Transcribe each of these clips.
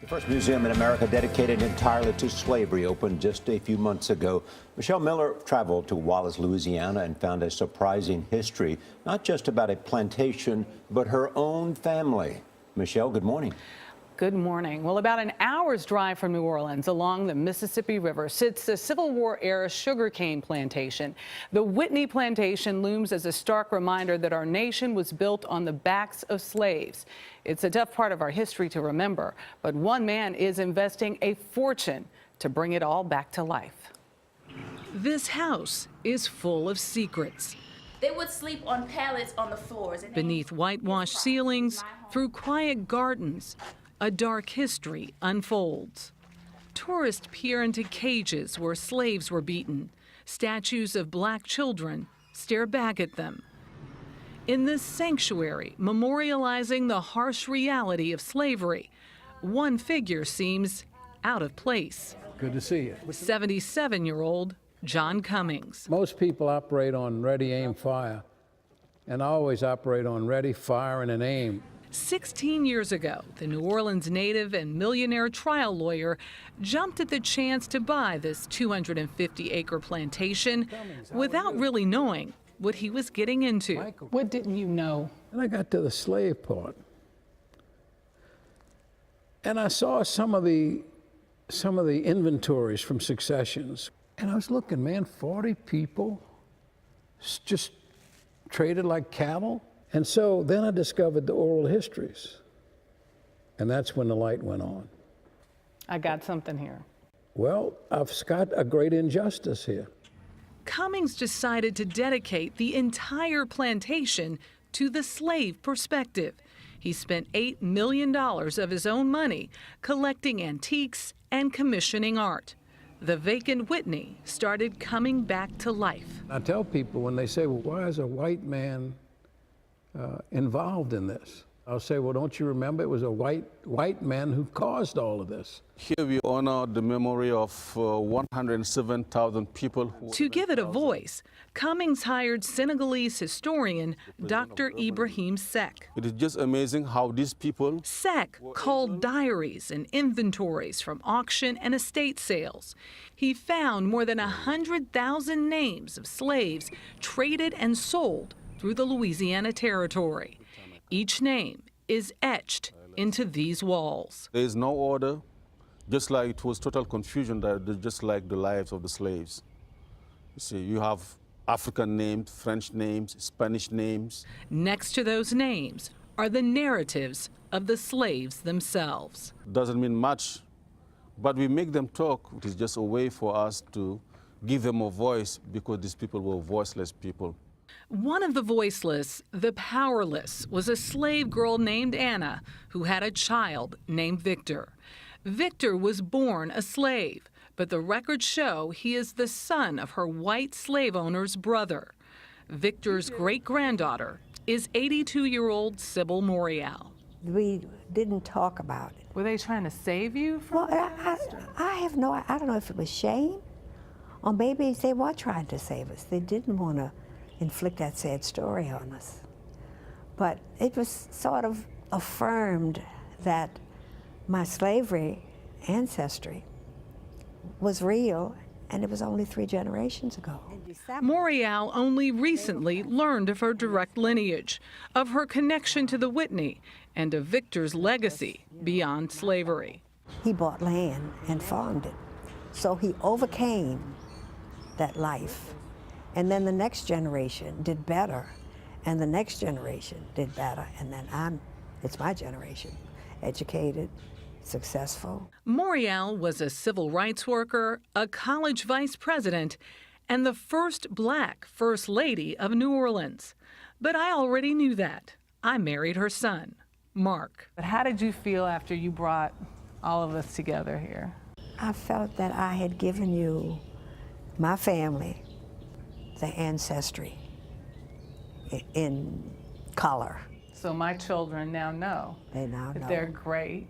The first museum in America dedicated entirely to slavery opened just a few months ago. Michelle Miller traveled to Wallace, Louisiana, and found a surprising history, not just about a plantation, but her own family. Michelle, good morning. Good morning. Well, about an hour's drive from New Orleans along the Mississippi River sits a Civil War-era sugarcane plantation. The Whitney plantation looms as a stark reminder that our nation was built on the backs of slaves. It's a tough part of our history to remember, but one man is investing a fortune to bring it all back to life. This house is full of secrets. They would sleep on pallets on the floors. Beneath whitewashed ceilings, through quiet gardens, a dark history unfolds. Tourists peer into cages where slaves were beaten. Statues of black children stare back at them. In this sanctuary, memorializing the harsh reality of slavery, one figure seems out of place. Good to see you. 77-year-old John Cummings. Most people operate on ready, aim, fire, and I always operate on ready, fire, and an aim. 16 years ago, the New Orleans native and millionaire trial lawyer jumped at the chance to buy this 250-acre plantation without really knowing what he was getting into. What didn't you know? And I got to the slave part, and I saw some of the inventories from successions, and I was looking, man, 40 people just traded like cattle. And so then I discovered the oral histories, and that's when the light went on. I got something here. Well, I've got a great injustice here. Cummings decided to dedicate the entire plantation to the slave perspective. He spent $8 million of his own money collecting antiques and commissioning art. The vacant Whitney started coming back to life. I tell people when they say, well, why is a white man involved in this? I'll say, well, don't you remember it was a white man who caused all of this? Here we honor the memory of 107,000 people. To give it a voice, Cummings hired Senegalese historian Dr. Ibrahim Seck. It is just amazing how these people... Seck culled diaries and inventories from auction and estate sales. He found more than 100,000 names of slaves traded and sold through the Louisiana Territory. Each name is etched into these walls. There is no order, just like it was total confusion, just like the lives of the slaves. You see, you have African names, French names, Spanish names. Next to those names are the narratives of the slaves themselves. Doesn't mean much, but we make them talk. It is just a way for us to give them a voice, because these people were voiceless people. One of the voiceless, the powerless, was a slave girl named Anna who had a child named Victor. Victor was born a slave, but the records show he is the son of her white slave owner's brother. Victor's great-granddaughter is 82-year-old Sybil Morial. We didn't talk about it. Were they trying to save you from I don't know if it was shame, or maybe they were trying to save us. They didn't want to inflict that sad story on us. But it was sort of affirmed that my slavery ancestry was real, and it was only 3 generations ago. Morial only recently learned of her direct lineage, of her connection to the Whitney, and of Victor's legacy beyond slavery. He bought land and farmed it, so he overcame that life. And then the next generation did better, and the next generation did better, and then it's my generation, educated, successful. Morial was a civil rights worker, a college vice president, and the first black first lady of New Orleans. But I already knew that. I married her son, Mark. But how did you feel after you brought all of us together here? I felt that I had given you, my family, the ancestry in color. So my children now know. They now know. They're great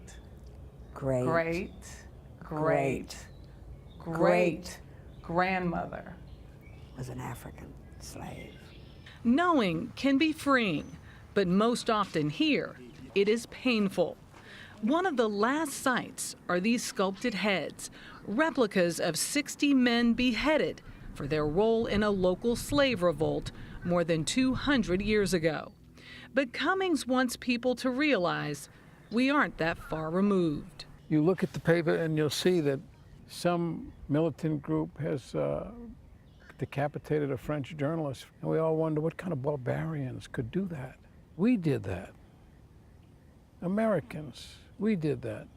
grandmother was an African slave. Knowing can be freeing, but most often here, it is painful. One of the last sights are these sculpted heads, replicas of 60 men beheaded for their role in a local slave revolt more than 200 years ago. But Cummings wants people to realize we aren't that far removed. You look at the paper and you'll see that some militant group has decapitated a French journalist, and we all wonder what kind of barbarians could do that. We did that. Americans, we did that.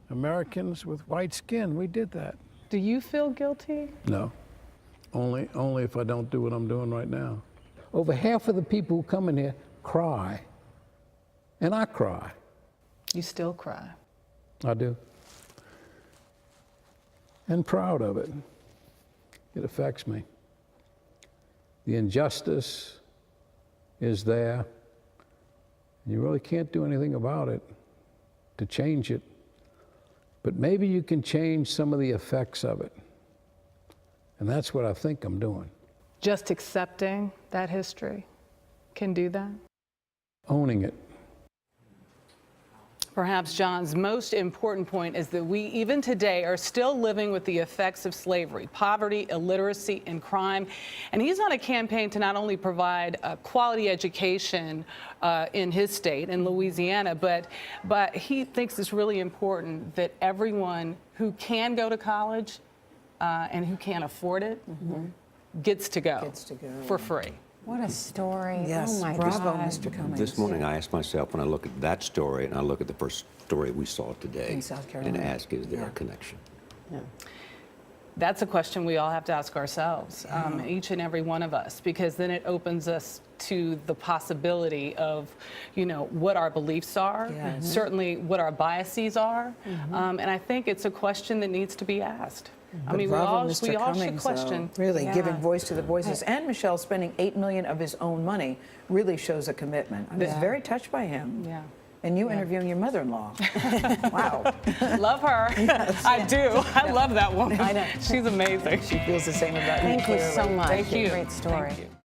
Americans with white skin, we did that. Do you feel guilty? No, only if I don't do what I'm doing right now. Over half of the people who come in here cry, and I cry. You still cry. I do. And proud of it. It affects me. The injustice is there. You really can't do anything about it to change it. But maybe you can change some of the effects of it. And that's what I think I'm doing. Just accepting that history can do that? Owning it. Perhaps John's most important point is that we, even today, are still living with the effects of slavery, poverty, illiteracy, and crime. And he's on a campaign to not only provide a quality education in his state, in Louisiana, but he thinks it's really important that everyone who can go to college and who can't afford it gets to go for free. What a story. Yes, oh my bravo, God. Mr. Cummings. This morning, I asked myself, when I look at that story and I look at the first story we saw today, In South Carolina. and ask, is there a connection? That's a question we all have to ask ourselves, each and every one of us, because then it opens us to the possibility of, you know, what our beliefs are, certainly what our biases are, and I think it's a question that needs to be asked. I mean, Bravo, we Mr. all should Cummings, question. really giving voice to the voices. And Michelle spending $8 million of his own money really shows a commitment. I was very touched by him. Yeah. And you interviewing your mother-in-law. Wow. Love her. I do. I love that woman. I know. She's amazing. She feels the same about you. Thank you so clearly. much. Thank you. Great story. Thank you.